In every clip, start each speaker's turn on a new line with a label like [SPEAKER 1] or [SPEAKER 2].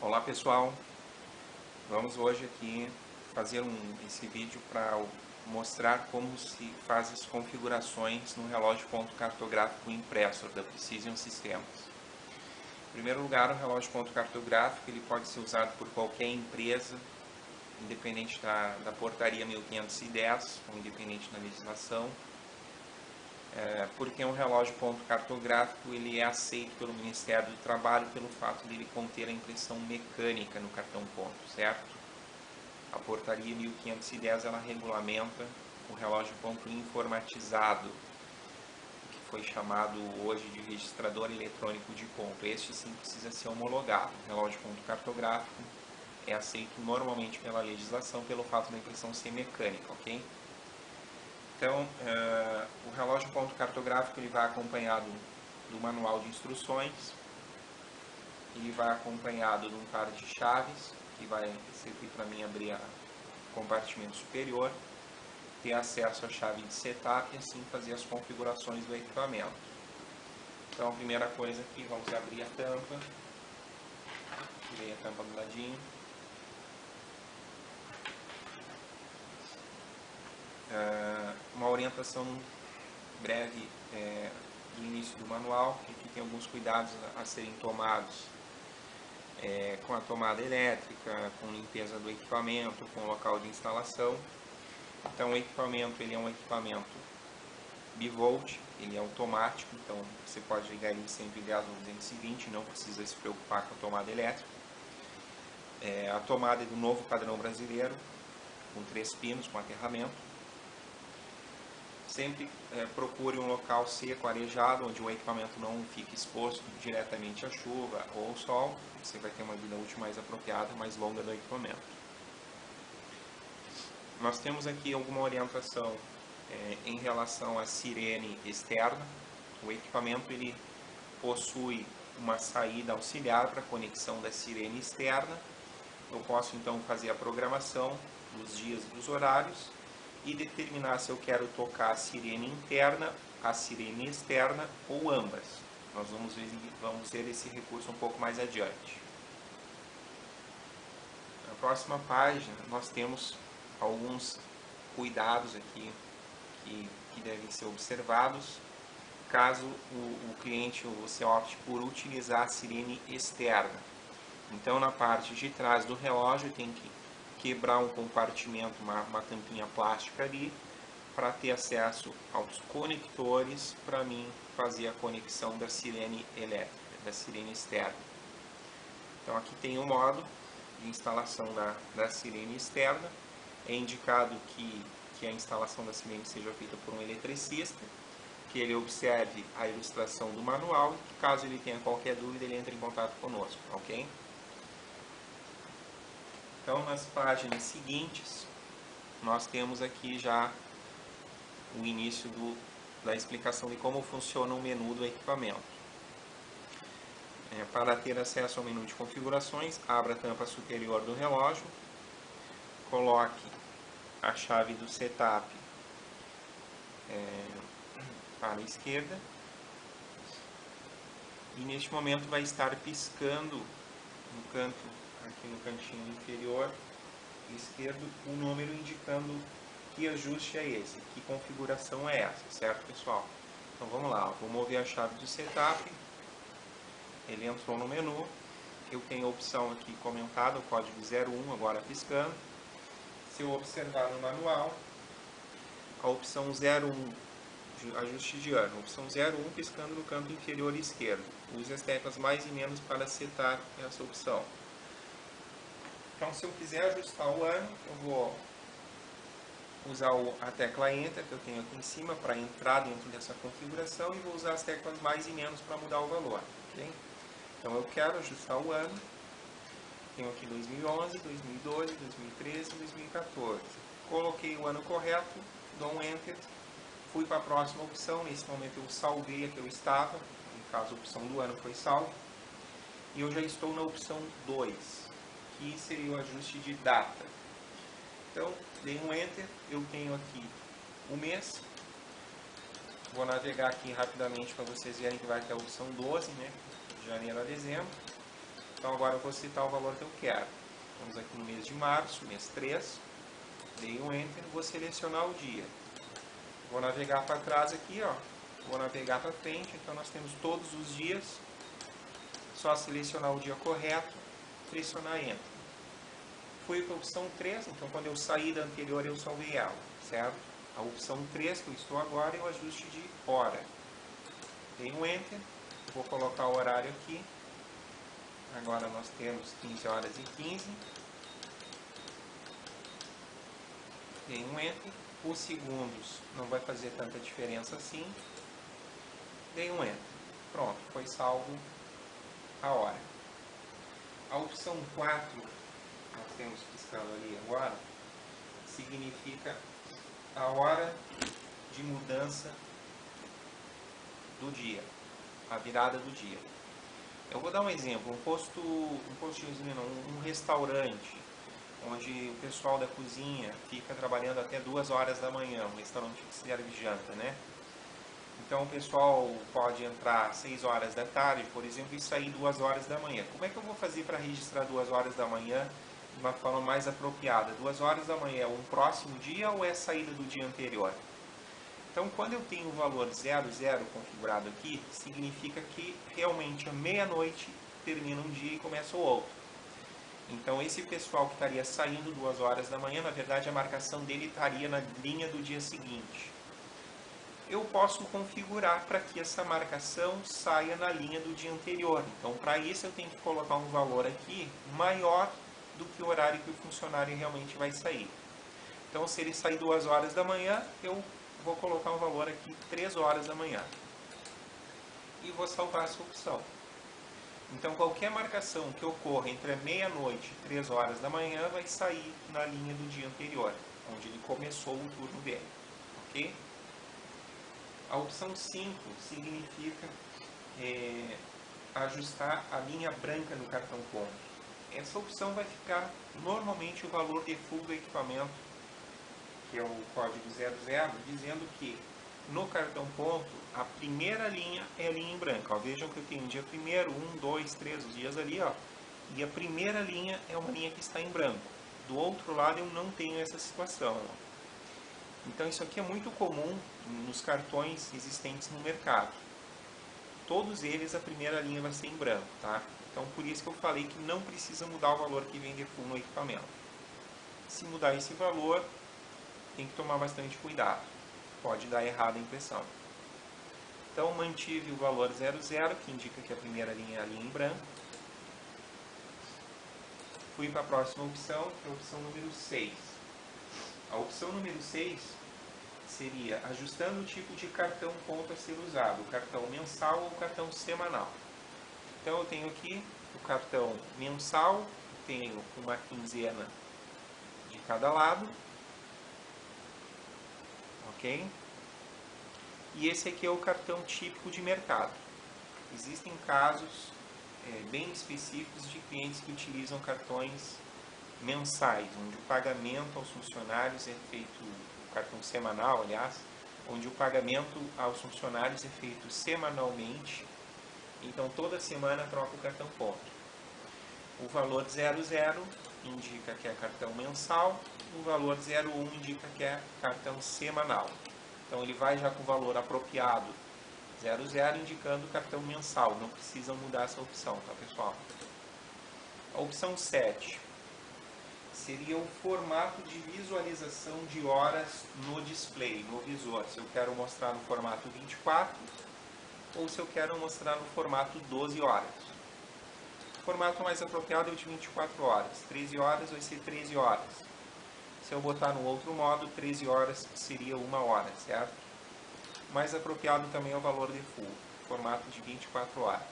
[SPEAKER 1] Olá pessoal, vamos hoje aqui fazer esse vídeo para mostrar como se faz as configurações no relógio ponto cartográfico impresso da Precision Systems. Em primeiro lugar, o relógio ponto cartográfico ele pode ser usado por qualquer empresa, independente da portaria 1510, ou independente da legislação. Porque um relógio ponto cartográfico ele é aceito pelo Ministério do Trabalho pelo fato de ele conter a impressão mecânica no cartão ponto, certo? A portaria 1510 ela regulamenta o relógio ponto informatizado, que foi chamado hoje de registrador eletrônico de ponto. Este sim precisa ser homologado. O relógio ponto cartográfico é aceito normalmente pela legislação pelo fato da impressão ser mecânica, ok? Então, o relógio ponto cartográfico ele vai acompanhado do manual de instruções, ele vai acompanhado de um par de chaves, que vai servir para mim abrir o compartimento superior, ter acesso à chave de setup e assim fazer as configurações do equipamento. Então, a primeira coisa aqui, vamos abrir a tampa, tirei a tampa do ladinho. Uma orientação breve do início do manual, que aqui tem alguns cuidados a serem tomados com a tomada elétrica, com limpeza do equipamento, com o local de instalação. Então o equipamento ele é um equipamento bivolt, ele é automático, então você pode ligar ele de 110 ou 220, não precisa se preocupar com a tomada elétrica. A tomada é do novo padrão brasileiro, com 3 pinos, com aterramento. Sempre procure um local seco, arejado, onde o equipamento não fique exposto diretamente à chuva ou ao sol. Você vai ter uma vida útil mais apropriada, mais longa do equipamento. Nós temos aqui alguma orientação em relação à sirene externa. O equipamento ele possui uma saída auxiliar para conexão da sirene externa. Eu posso então fazer a programação dos dias e dos horários e determinar se eu quero tocar a sirene interna, a sirene externa ou ambas. Nós vamos ver esse recurso um pouco mais adiante. Na próxima página nós temos alguns cuidados aqui que devem ser observados caso o cliente ou você opte por utilizar a sirene externa. Então na parte de trás do relógio tem que quebrar um compartimento, uma tampinha plástica ali, para ter acesso aos conectores para mim fazer a conexão da sirene elétrica, da sirene externa. Então aqui tem o modo de instalação da sirene externa. É indicado que a instalação da sirene seja feita por um eletricista, que ele observe a ilustração do manual e que caso ele tenha qualquer dúvida ele entre em contato conosco, ok? Então, nas páginas seguintes, nós temos aqui já o início da explicação de como funciona o menu do equipamento. Para ter acesso ao menu de configurações, abra a tampa superior do relógio, coloque a chave do setup para a esquerda e neste momento vai estar piscando no canto aqui no cantinho inferior esquerdo, um número indicando que ajuste é esse, que configuração é essa, certo pessoal? Então vamos lá, vou mover a chave do setup, ele entrou no menu, eu tenho a opção aqui comentada, o código 01 agora piscando. Se eu observar no manual, a opção 01, ajuste de ano, a opção 01 piscando no canto inferior esquerdo. Use as teclas mais e menos para setar essa opção. Então, se eu quiser ajustar o ano, eu vou usar a tecla Enter, que eu tenho aqui em cima, para entrar dentro dessa configuração, e vou usar as teclas mais e menos para mudar o valor. Okay? Então, eu quero ajustar o ano. Tenho aqui 2011, 2012, 2013 e 2014. Coloquei o ano correto, dou um Enter, fui para a próxima opção. Nesse momento, eu salvei a que eu estava, no caso, a opção do ano foi salva. E eu já estou na opção 2. Que seria o ajuste de data. Então, dei um Enter, eu tenho aqui o mês. Vou navegar aqui rapidamente para vocês verem que vai ter a opção 12, né? De janeiro a dezembro. Então agora eu vou citar o valor que eu quero. Estamos aqui no mês de março, mês 3. Dei um Enter, vou selecionar o dia. Vou navegar para trás aqui, ó. Vou navegar para frente, então nós temos todos os dias. Só selecionar o dia correto, pressionar Enter. Fui para a opção 3, então quando eu sair da anterior eu salvei ela, certo? A opção 3 que eu estou agora é o ajuste de hora. Dei um Enter, vou colocar o horário aqui. Agora nós temos 15 horas e 15. Dei um Enter. Os segundos não vai fazer tanta diferença assim. Dei um Enter. Pronto, foi salvo a hora. A opção 4, nós temos piscando ali agora, significa a hora de mudança do dia, a virada do dia. Eu vou dar um exemplo, um restaurante, onde o pessoal da cozinha fica trabalhando até 2 horas da manhã, um restaurante que serve janta, né? Então o pessoal pode entrar às 6 horas da tarde, por exemplo, e sair 2 horas da manhã. Como é que eu vou fazer para registrar 2 horas da manhã de uma forma mais apropriada? 2 horas da manhã é um próximo dia ou é a saída do dia anterior? Então quando eu tenho o valor 00 configurado aqui, significa que realmente à meia-noite termina um dia e começa o outro. Então esse pessoal que estaria saindo 2 horas da manhã, na verdade a marcação dele estaria na linha do dia seguinte. Eu posso configurar para que essa marcação saia na linha do dia anterior. Então, para isso, eu tenho que colocar um valor aqui maior do que o horário que o funcionário realmente vai sair. Então, se ele sair 2 horas da manhã, eu vou colocar um valor aqui 3 horas da manhã. E vou salvar essa opção. Então, qualquer marcação que ocorra entre a meia-noite e 3 horas da manhã vai sair na linha do dia anterior, onde ele começou o turno dele. Ok? A opção 5 significa ajustar a linha branca no cartão ponto. Essa opção vai ficar normalmente o valor default do equipamento, que é o código 00, dizendo que no cartão ponto a primeira linha é a linha em branco. Ó, vejam que eu tenho dia 1º, 1, 2, 3, os dias ali, ó, e a primeira linha é uma linha que está em branco. Do outro lado eu não tenho essa situação. Ó. Então isso aqui é muito comum nos cartões existentes no mercado. Todos eles a primeira linha vai ser em branco, tá? Então por isso que eu falei que não precisa mudar o valor que vem default no equipamento. Se mudar esse valor, tem que tomar bastante cuidado. Pode dar errada a impressão. Então mantive o valor 00, que indica que a primeira linha é a linha em branco. Fui para a próxima opção, que é a opção número 6. A opção número 6 seria ajustando o tipo de cartão ponto a ser usado, o cartão mensal ou o cartão semanal. Então eu tenho aqui o cartão mensal, tenho uma quinzena de cada lado, ok? E esse aqui é o cartão típico de mercado. Existem casos bem específicos de clientes que utilizam cartões mensais, onde o pagamento aos funcionários é feito, o cartão semanal, aliás, onde o pagamento aos funcionários é feito semanalmente, então toda semana troca o cartão ponto. O valor 00 indica que é cartão mensal, o valor 01 indica que é cartão semanal. Então ele vai já com o valor apropriado 00, indicando o cartão mensal, não precisam mudar essa opção, tá pessoal? A opção 7 seria o formato de visualização de horas no display, no visor. Se eu quero mostrar no formato 24 ou se eu quero mostrar no formato 12 horas. O formato mais apropriado é o de 24 horas. 13 horas vai ser 13 horas. Se eu botar no outro modo, 13 horas seria 1 hora, certo? Mais apropriado também é o valor default, formato de 24 horas.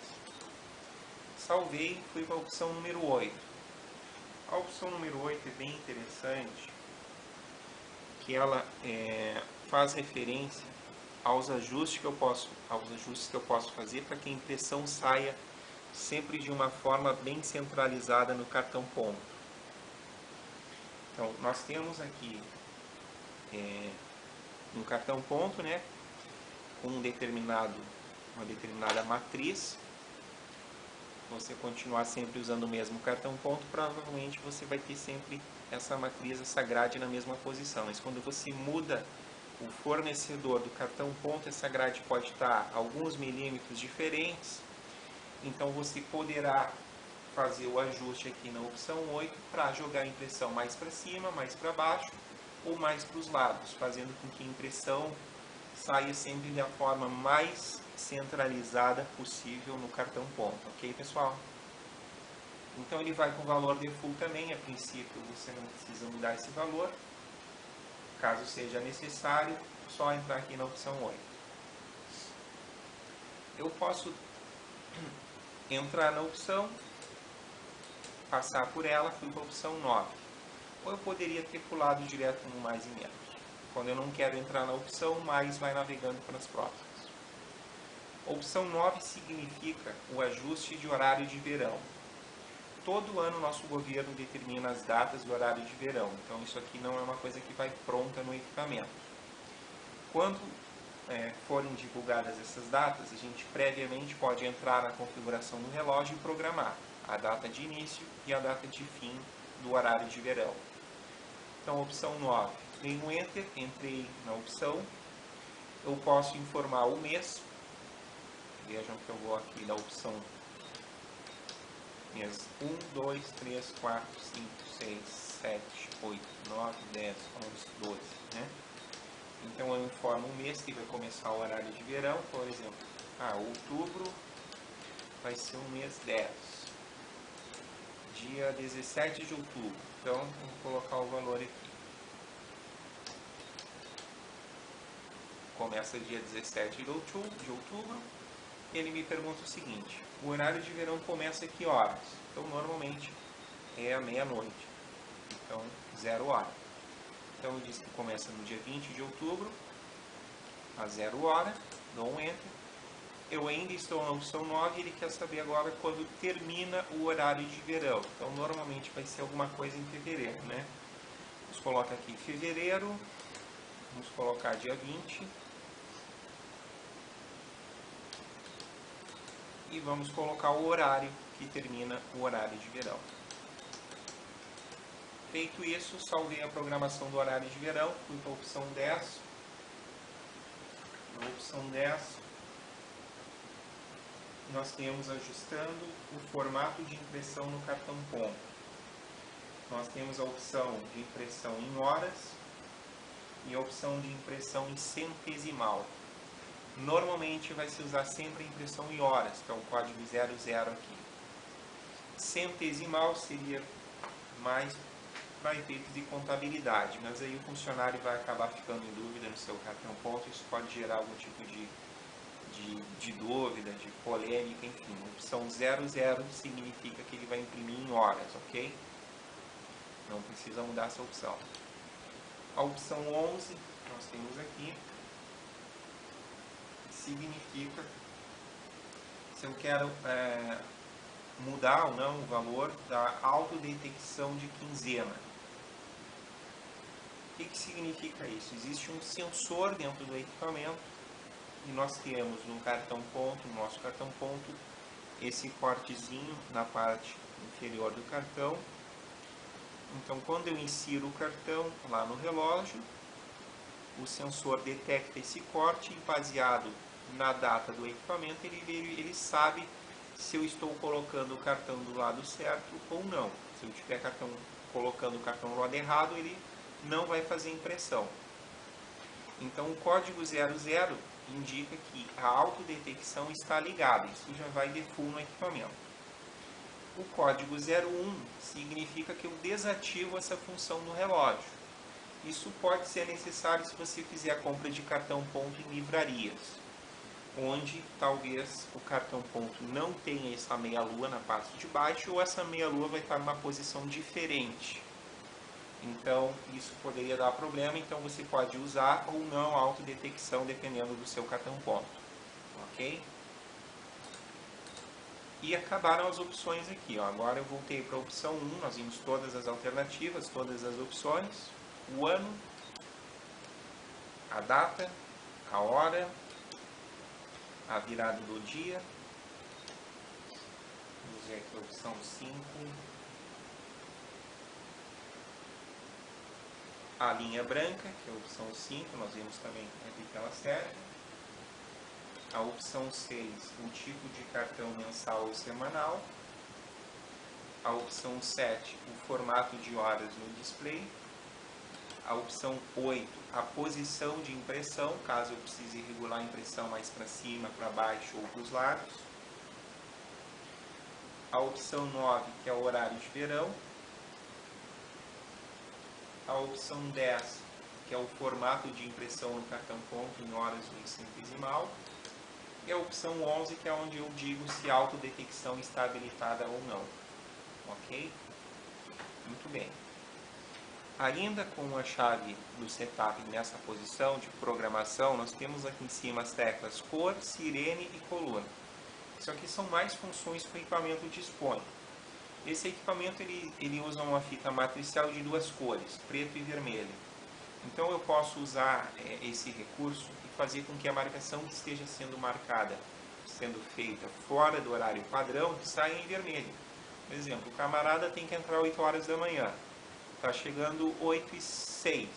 [SPEAKER 1] Salvei, fui para a opção número 8. A opção número 8 é bem interessante, que ela faz referência aos ajustes que eu posso fazer para que a impressão saia sempre de uma forma bem centralizada no cartão ponto. Então, nós temos aqui um cartão ponto, né, com uma determinada matriz. você continuar sempre usando o mesmo cartão ponto, provavelmente você vai ter sempre essa matriz, essa grade na mesma posição. Mas quando você muda o fornecedor do cartão ponto, essa grade pode estar alguns milímetros diferentes. Então você poderá fazer o ajuste aqui na opção 8 para jogar a impressão mais para cima, mais para baixo ou mais para os lados, fazendo com que a impressão saia sempre da forma mais centralizada possível no cartão ponto, ok, pessoal? Então ele vai com o valor default também, a princípio você não precisa mudar esse valor. Caso seja necessário, só entrar aqui na opção 8. Eu posso entrar na opção, passar por ela, fui para a opção 9. Ou eu poderia ter pulado direto no mais e menos. Quando eu não quero entrar na opção, mais vai navegando para as próximas. A opção 9 significa o ajuste de horário de verão. Todo ano o nosso governo determina as datas do horário de verão, então isso aqui não é uma coisa que vai pronta no equipamento. Quando forem divulgadas essas datas, a gente previamente pode entrar na configuração do relógio e programar a data de início e a data de fim do horário de verão. Então, opção 9, dei no Enter, entrei na opção, eu posso informar o mês, vejam que eu vou aqui da opção mês 1, 2, 3, 4, 5, 6, 7, 8, 9, 10, 11, 12, né? Então eu informo o mês que vai começar o horário de verão, por exemplo, outubro vai ser o mês 10, dia 17 de outubro, então eu vou colocar o valor aqui. Começa dia 17 de outubro, e ele me pergunta o seguinte, o horário de verão começa a que horas? Então normalmente é à meia-noite, então 0 hora. Então eu disse que começa no dia 20 de outubro, a 0 hora, dou um Enter. Eu ainda estou na opção 9 e ele quer saber agora quando termina o horário de verão. Então normalmente vai ser alguma coisa em fevereiro, né? Vamos colocar aqui fevereiro, vamos colocar dia 20. E vamos colocar o horário que termina o horário de verão. Feito isso, salvei a programação do horário de verão, fui para a opção 10. Na opção 10, nós temos ajustando o formato de impressão no cartão ponto. Nós temos a opção de impressão em horas e a opção de impressão em centesimal. Normalmente vai se usar sempre a impressão em horas, que é o código 00 aqui. Centesimal seria mais para efeitos de contabilidade, mas aí o funcionário vai acabar ficando em dúvida no seu cartão ponto, isso pode gerar algum tipo de dúvida, de polêmica, enfim. A opção 00 significa que ele vai imprimir em horas, ok? Não precisa mudar essa opção. A opção 11, nós temos aqui, significa se eu quero mudar ou não o valor da autodetecção de quinzena. O que significa isso? Existe um sensor dentro do equipamento e nós temos no cartão ponto, no nosso cartão ponto, esse cortezinho na parte inferior do cartão. Então, quando eu insiro o cartão lá no relógio, o sensor detecta esse corte e, baseado na data do equipamento, ele sabe se eu estou colocando o cartão do lado certo ou não. Se eu estiver colocando o cartão do lado errado, ele não vai fazer impressão. Então o código 00 indica que a autodetecção está ligada, isso já vai default no equipamento. O código 01 significa que eu desativo essa função no relógio. Isso pode ser necessário se você fizer a compra de cartão ponto em livrarias, onde talvez o cartão ponto não tenha essa meia-lua na parte de baixo, ou essa meia-lua vai estar numa posição diferente. Então, isso poderia dar problema, então você pode usar ou não a autodetecção, dependendo do seu cartão ponto. Ok? E acabaram as opções aqui. Ó. Agora eu voltei para a opção 1, nós vimos todas as alternativas, todas as opções. O ano, a data, a hora, a virada do dia, vamos ver aqui a opção 5. A linha branca, que é a opção 5, nós vimos também aqui que ela serve. A opção 6, o tipo de cartão mensal ou semanal. A opção 7, o formato de horas no display. A opção 8, a posição de impressão, caso eu precise regular a impressão mais para cima, para baixo ou para os lados. A opção 9, que é o horário de verão. A opção 10, que é o formato de impressão no cartão ponto em horas no centesimal. E a opção 11, que é onde eu digo se a autodetecção está habilitada ou não. Ok? Muito bem. Ainda com a chave do setup nessa posição de programação, nós temos aqui em cima as teclas cor, sirene e coluna. Isso aqui são mais funções que o equipamento dispõe. Esse equipamento ele usa uma fita matricial de duas cores, preto e vermelho. Então eu posso usar esse recurso e fazer com que a marcação que esteja sendo marcada, sendo feita fora do horário padrão, saia em vermelho. Por exemplo, o camarada tem que entrar 8 horas da manhã. Está chegando 8h06.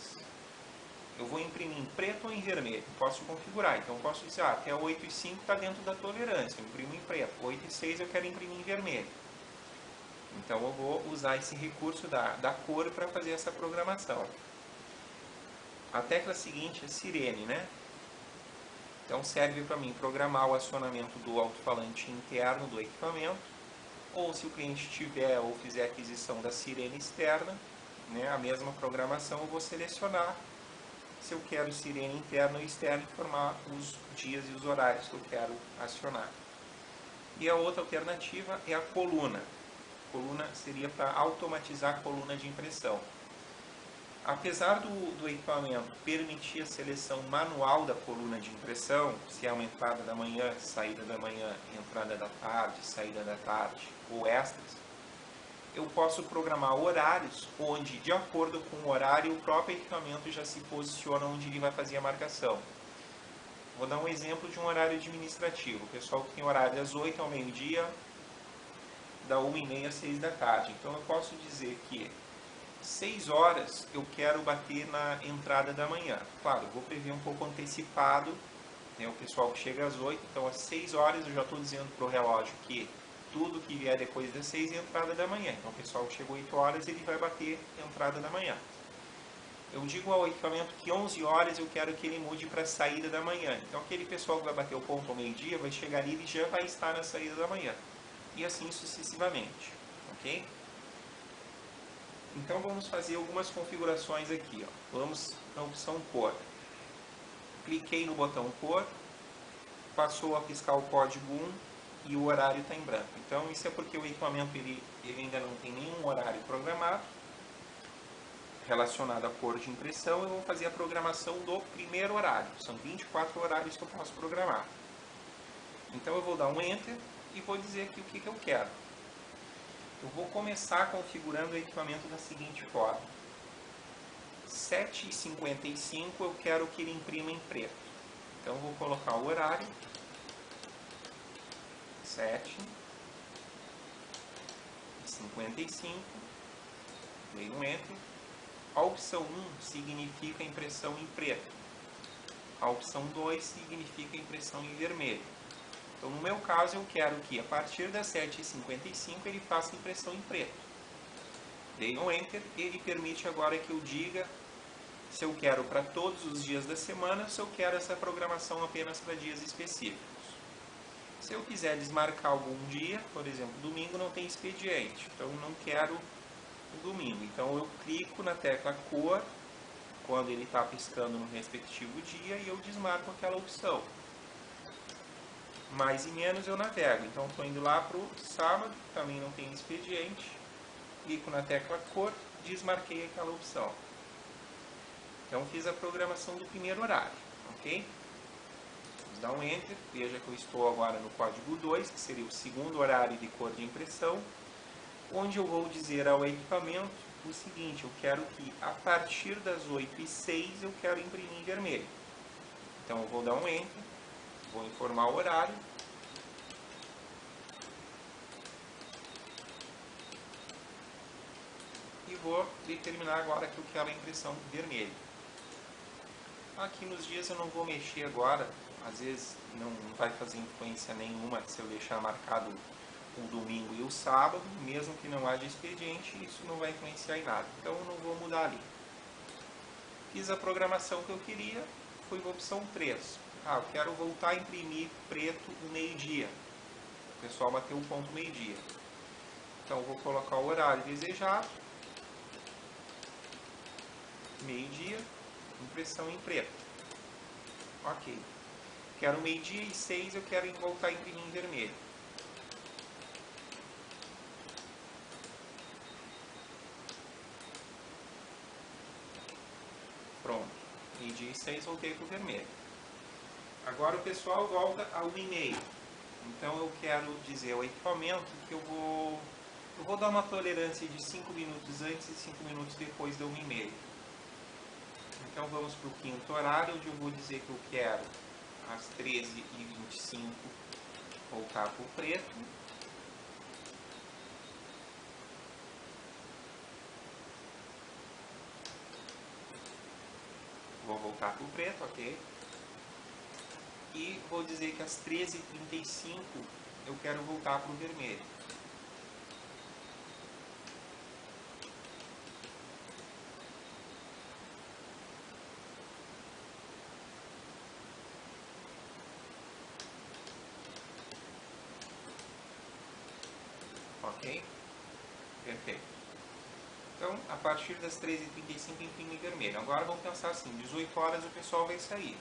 [SPEAKER 1] Eu vou imprimir em preto ou em vermelho? Posso configurar. Então eu posso dizer, até 8h05 está dentro da tolerância. Eu imprimo em preto. 8h06 eu quero imprimir em vermelho. Então eu vou usar esse recurso da cor para fazer essa programação. A tecla seguinte é sirene, né? Então serve para mim programar o acionamento do alto-falante interno do equipamento, ou se o cliente tiver ou fizer aquisição da sirene externa, né, a mesma programação eu vou selecionar se eu quero sirene interna ou externa, informar os dias e os horários que eu quero acionar. E a outra alternativa é a coluna. Coluna seria para automatizar a coluna de impressão. Apesar do equipamento permitir a seleção manual da coluna de impressão, se é uma entrada da manhã, saída da manhã, entrada da tarde, saída da tarde ou extras, eu posso programar horários onde, de acordo com o horário, o próprio equipamento já se posiciona onde ele vai fazer a marcação. Vou dar um exemplo de um horário administrativo. O pessoal que tem horário das 8 ao meio-dia, da 1h30 às 6 da tarde. Então eu posso dizer que 6 horas eu quero bater na entrada da manhã. Claro, eu vou prever um pouco antecipado, né, o pessoal que chega às 8, então às 6 horas eu já estou dizendo para o relógio que tudo que vier depois das 6 é entrada da manhã. Então o pessoal que chegou 8 horas, ele vai bater entrada da manhã. Eu digo ao equipamento que 11 horas eu quero que ele mude para a saída da manhã. Então aquele pessoal que vai bater o ponto ao meio-dia, vai chegar ali e já vai estar na saída da manhã. E assim sucessivamente, ok? Então vamos fazer algumas configurações aqui, ó. Vamos na opção cor. Cliquei no botão cor, passou a piscar o código 1 e o horário está em branco. Então isso é porque o equipamento ele ainda não tem nenhum horário programado relacionado à cor de impressão. Eu vou fazer a programação do primeiro horário. São 24 horários que eu posso programar. Então eu vou dar um Enter e vou dizer aqui o que eu quero. Eu vou começar configurando o equipamento da seguinte forma. 7h55 eu quero que ele imprima em preto. Então eu vou colocar o horário. 7h55. Dei um Enter. A opção 1 significa impressão em preto. A opção 2 significa impressão em vermelho. Então, no meu caso, eu quero que, a partir das 7h55, ele faça impressão em preto. Dei um Enter, ele permite agora que eu diga se eu quero para todos os dias da semana, se eu quero essa programação apenas para dias específicos. Se eu quiser desmarcar algum dia, por exemplo, domingo não tem expediente, então eu não quero o domingo. Então, eu clico na tecla cor, quando ele está piscando no respectivo dia, e eu desmarco aquela opção. Mais e menos eu navego. Então estou indo lá para o sábado, também não tem expediente, clico na tecla cor, desmarquei aquela opção. Então fiz a programação do primeiro horário, ok? Vamos dar um Enter, veja que eu estou agora no código 2, que seria o segundo horário de cor de impressão, onde eu vou dizer ao equipamento o seguinte: eu quero que a partir das 8h06 eu quero imprimir em vermelho. Então eu vou dar um Enter. Vou informar o horário. e vou determinar agora que eu quero a impressão vermelha. Aqui nos dias eu não vou mexer agora, às vezes não vai fazer influência nenhuma se eu deixar marcado o domingo e o sábado, mesmo que não haja expediente, isso não vai influenciar em nada, então eu não vou mudar ali. Fiz a programação que eu queria, fui para a opção 3. Eu quero voltar a imprimir preto no meio-dia. O pessoal bateu o ponto meio-dia. Então eu vou colocar o horário desejado, meio-dia, impressão em preto. Ok. Quero meio-dia e 6, eu quero voltar a imprimir em vermelho. Pronto. Meio-dia e 6, voltei para o vermelho. Agora o pessoal volta ao 1h30. Então eu quero dizer ao equipamento que eu vou dar uma tolerância de 5 minutos antes e 5 minutos depois da 1h30. Então vamos para o quinto horário, onde eu vou dizer que eu quero às 13h25 voltar para o preto. Vou voltar para o preto, ok? E vou dizer que às 13h35 eu quero voltar para o vermelho. Ok? Perfeito. Então, a partir das 13h35 imprime vermelho. Agora vamos pensar assim, 18 horas o pessoal vai sair.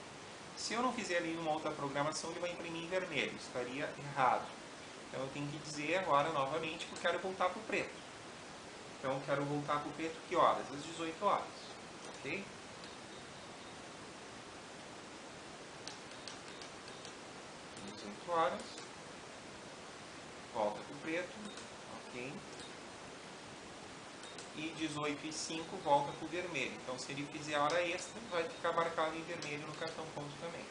[SPEAKER 1] Se eu não fizer nenhuma outra programação, ele vai imprimir em vermelho. Estaria errado. Então eu tenho que dizer agora novamente que eu quero voltar para o preto. Então eu quero voltar para o preto que horas? Às 18 horas. Ok? Às 18 horas. Volta para o preto. Ok? E 18h05 volta para o vermelho. Então se ele fizer hora extra, vai ficar marcado em vermelho no cartão ponto também.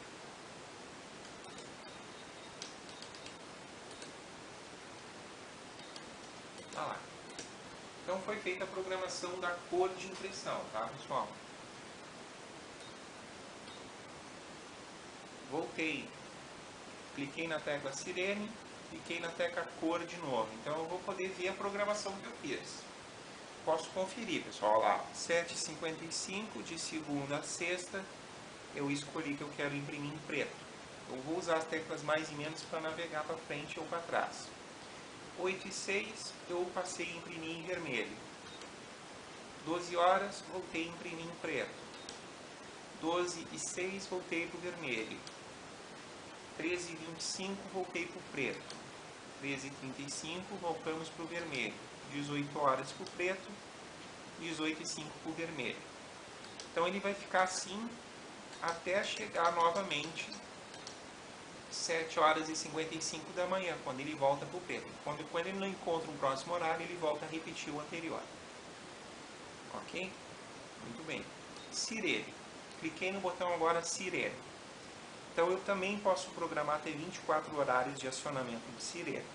[SPEAKER 1] Tá lá. Então foi feita a programação da cor de impressão, tá pessoal? Voltei, cliquei na tecla sirene, cliquei na tecla cor de novo. Então eu vou poder ver a programação que eu fiz. Posso conferir, pessoal, lá, 7h55 de segunda a sexta, eu escolhi que eu quero imprimir em preto. Eu vou usar as teclas mais e menos para navegar para frente ou para trás. 8h06 eu passei a imprimir em vermelho. 12 horas, voltei a imprimir em preto. 12h06 voltei para o vermelho. 13h25 voltei para o preto. 13h35 voltamos para o vermelho. 18 horas para o preto. 18h05 para o vermelho. Então ele vai ficar assim até chegar novamente 7h55 da manhã, quando ele volta para o preto. Quando ele não encontra um próximo horário, ele volta a repetir o anterior. Ok? Muito bem. Sirene. Cliquei no botão agora Sirene. Então eu também posso programar até 24 horários de acionamento de sirene.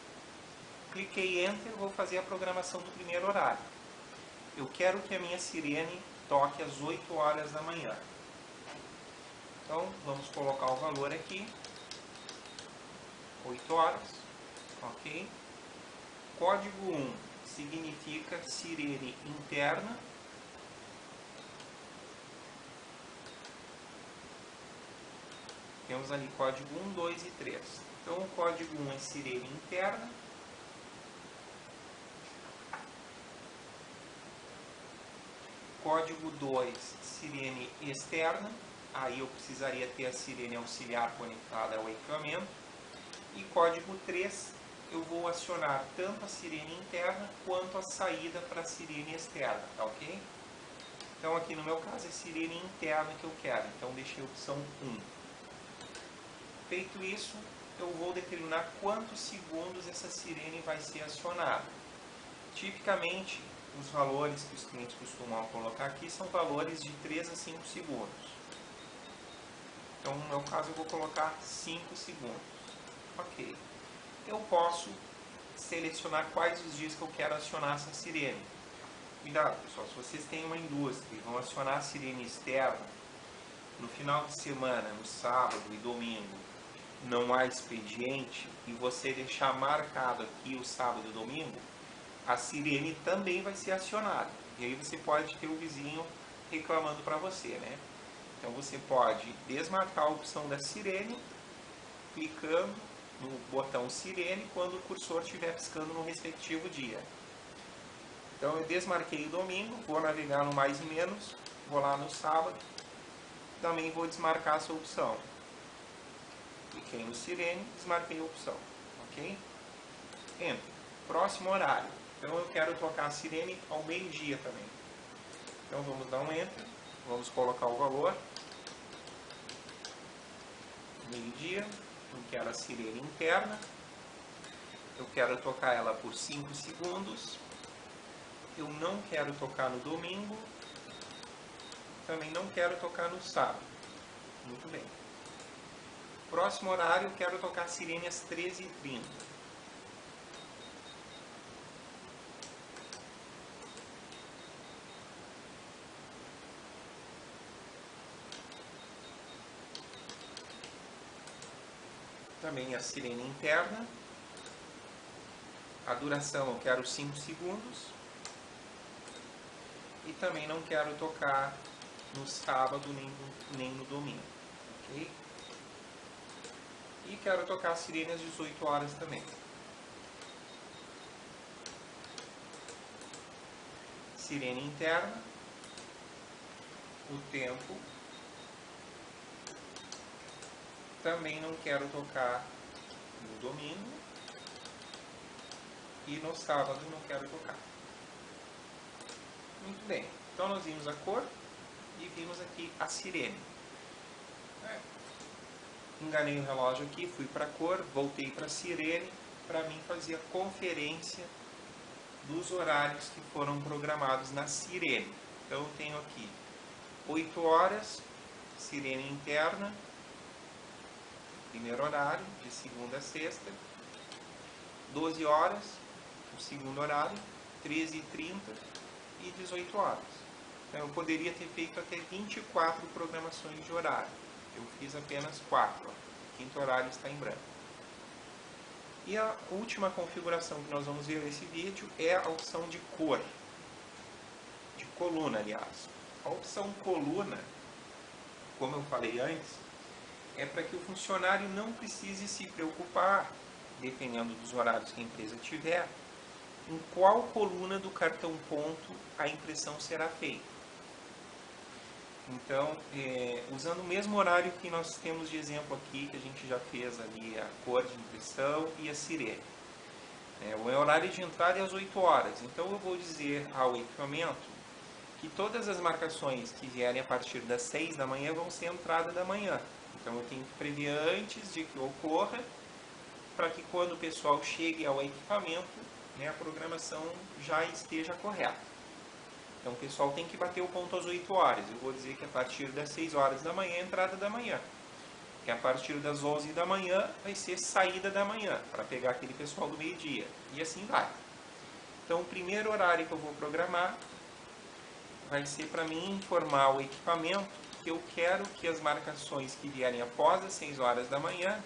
[SPEAKER 1] Cliquei Enter, vou fazer a programação do primeiro horário. Eu quero que a minha sirene toque às 8 horas da manhã. Então vamos colocar o valor aqui. 8 horas. Ok. Código 1 significa sirene interna. Temos ali código 1, 2 e 3. Então o código 1 é sirene interna. Código 2, sirene externa. Aí eu precisaria ter a sirene auxiliar conectada ao equipamento. E código 3, eu vou acionar tanto a sirene interna quanto a saída para a sirene externa, tá ok? Então aqui no meu caso é sirene interna que eu quero, então deixei a opção 1. Feito isso, eu vou determinar quantos segundos essa sirene vai ser acionada. Tipicamente, os valores que os clientes costumam colocar aqui são valores de 3 a 5 segundos. Então no meu caso eu vou colocar 5 segundos. Ok. Eu posso selecionar quais os dias que eu quero acionar essa sirene. Cuidado, pessoal, se vocês têm uma indústria e vão acionar a sirene externa, no final de semana, no sábado e domingo, não há expediente, e você deixar marcado aqui o sábado e domingo, a sirene também vai ser acionada. E aí você pode ter o vizinho reclamando para você, né? Então você pode desmarcar a opção da sirene, clicando no botão sirene quando o cursor estiver piscando no respectivo dia. Então eu desmarquei o domingo, vou navegar no mais e menos, vou lá no sábado, também vou desmarcar essa opção. Cliquei no sirene, desmarquei a opção, ok? Enter. Próximo horário. Então eu quero tocar a sirene ao meio-dia também. Então vamos dar um Enter, vamos colocar o valor. Meio-dia, eu quero a sirene interna. Eu quero tocar ela por 5 segundos. Eu não quero tocar no domingo. Também não quero tocar no sábado. Muito bem. Próximo horário, eu quero tocar a sirene às 13h30. Também a sirene interna. A duração eu quero 5 segundos. E também não quero tocar no sábado nem no domingo. Ok? E quero tocar a sirene às 18 horas também. Sirene interna. O tempo. Também não quero tocar no domingo. E no sábado não quero tocar. Muito bem. Então nós vimos a cor e vimos aqui a sirene. Enganei o relógio aqui, fui para a cor, voltei para a sirene, para mim fazer a conferência dos horários que foram programados na sirene. Então eu tenho aqui 8 horas, sirene interna, primeiro horário, de segunda a sexta, 12 horas, o segundo horário, 13h30 e 18 horas. Então eu poderia ter feito até 24 programações de horário. Eu fiz apenas 4. O quinto horário está em branco. E a última configuração que nós vamos ver nesse vídeo é a opção de cor. De coluna, aliás. A opção coluna, como eu falei antes, é para que o funcionário não precise se preocupar, dependendo dos horários que a empresa tiver, em qual coluna do cartão ponto a impressão será feita. Então, usando o mesmo horário que nós temos de exemplo aqui, que a gente já fez ali a cor de impressão e a sirene. O horário de entrada é às 8 horas, então eu vou dizer ao equipamento que todas as marcações que vierem a partir das 6 da manhã vão ser entrada da manhã. Então eu tenho que prever antes de que ocorra, para que quando o pessoal chegue ao equipamento, a programação já esteja correta. Então o pessoal tem que bater o ponto às 8 horas. Eu vou dizer que a partir das 6 horas da manhã é entrada da manhã. Que a partir das 11 da manhã vai ser saída da manhã, para pegar aquele pessoal do meio-dia. E assim vai. Então o primeiro horário que eu vou programar vai ser para mim informar o equipamento que eu quero que as marcações que vierem após as 6 horas da manhã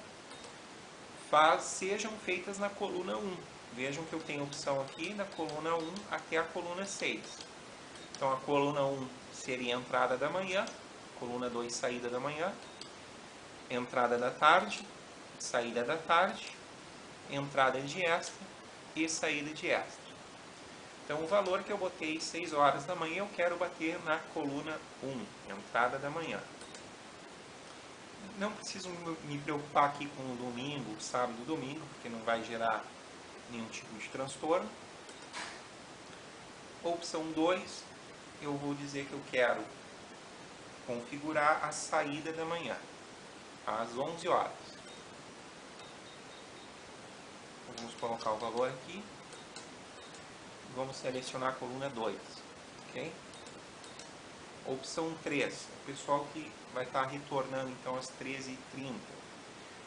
[SPEAKER 1] sejam feitas na coluna 1. Vejam que eu tenho a opção aqui na coluna 1 até a coluna 6. Então a coluna 1 seria a entrada da manhã, coluna 2 saída da manhã, entrada da tarde, saída da tarde, entrada de extra e saída de extra. Então o valor que eu botei 6 horas da manhã eu quero bater na coluna 1, entrada da manhã. Não preciso me preocupar aqui com o domingo, sábado e domingo, porque não vai gerar nenhum tipo de transtorno. Opção 2, eu vou dizer que eu quero configurar a saída da manhã, às 11 horas. Vamos colocar o valor aqui. Vamos selecionar a coluna 2. Ok? Opção 3, o pessoal que vai estar retornando então às 13h30.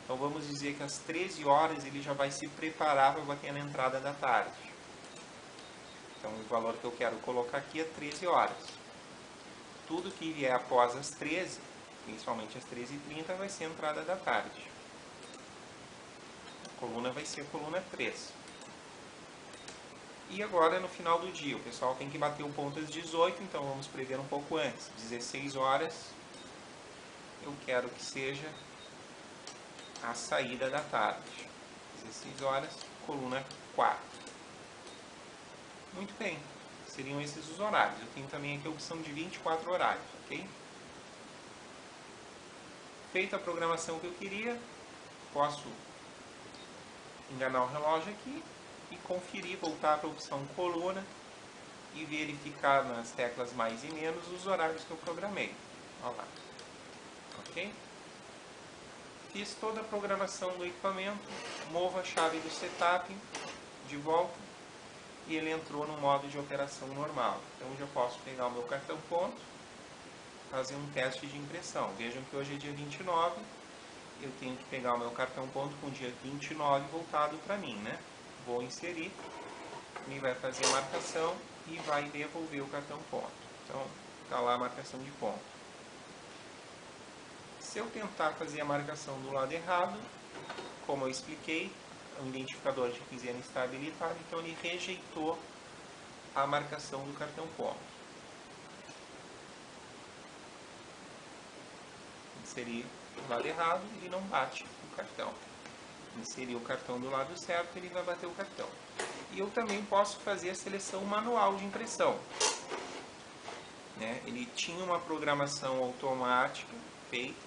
[SPEAKER 1] Então vamos dizer que às 13 horas ele já vai se preparar para bater na entrada da tarde. Então, o valor que eu quero colocar aqui é 13 horas. Tudo que vier após as 13, principalmente às 13h30, vai ser a entrada da tarde. A coluna vai ser a coluna 3. E agora, no final do dia, o pessoal tem que bater o ponto às 18, então vamos prever um pouco antes. 16 horas, eu quero que seja a saída da tarde. 16 horas, coluna 4. Muito bem, seriam esses os horários. Eu tenho também aqui a opção de 24 horários, ok? Feita a programação que eu queria, posso enganar o relógio aqui e conferir, voltar para a opção coluna e verificar nas teclas mais e menos os horários que eu programei. Olha lá. Ok? Fiz toda a programação do equipamento, movo a chave do setup de volta e ele entrou no modo de operação normal. Então já posso pegar o meu cartão ponto, fazer um teste de impressão. Vejam que hoje é dia 29, eu tenho que pegar o meu cartão ponto com o dia 29 voltado para mim, né? Vou inserir, ele vai fazer a marcação e vai devolver o cartão ponto. Então, está lá a marcação de ponto. Se eu tentar fazer a marcação do lado errado, como eu expliquei, o identificador de quinzena está habilitado, então ele rejeitou a marcação do cartão ponto. Inserir do lado errado, ele não bate o cartão. Inserir o cartão do lado certo, ele vai bater o cartão. E eu também posso fazer a seleção manual de impressão. Né? Ele tinha uma programação automática feita,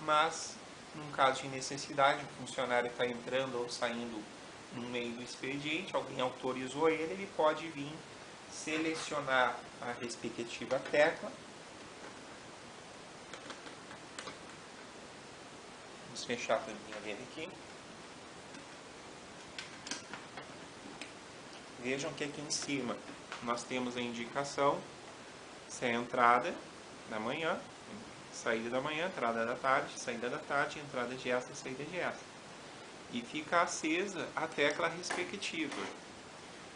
[SPEAKER 1] mas num caso de necessidade, o funcionário está entrando ou saindo no meio do expediente, alguém autorizou ele, ele pode vir selecionar a respectiva tecla. Vamos fechar a tampinha dele aqui. Vejam que aqui em cima nós temos a indicação se é a entrada da manhã, saída da manhã, entrada da tarde, saída da tarde, entrada de extra, saída de extra. E fica acesa a tecla respectiva,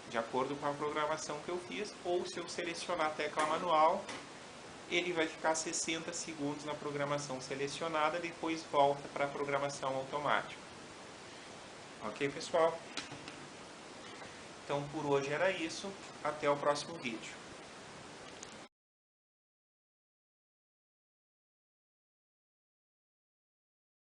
[SPEAKER 1] de acordo com a programação que eu fiz, ou se eu selecionar a tecla manual, ele vai ficar 60 segundos na programação selecionada, depois volta para a programação automática. Ok, pessoal? Então, por hoje era isso. Até o próximo vídeo.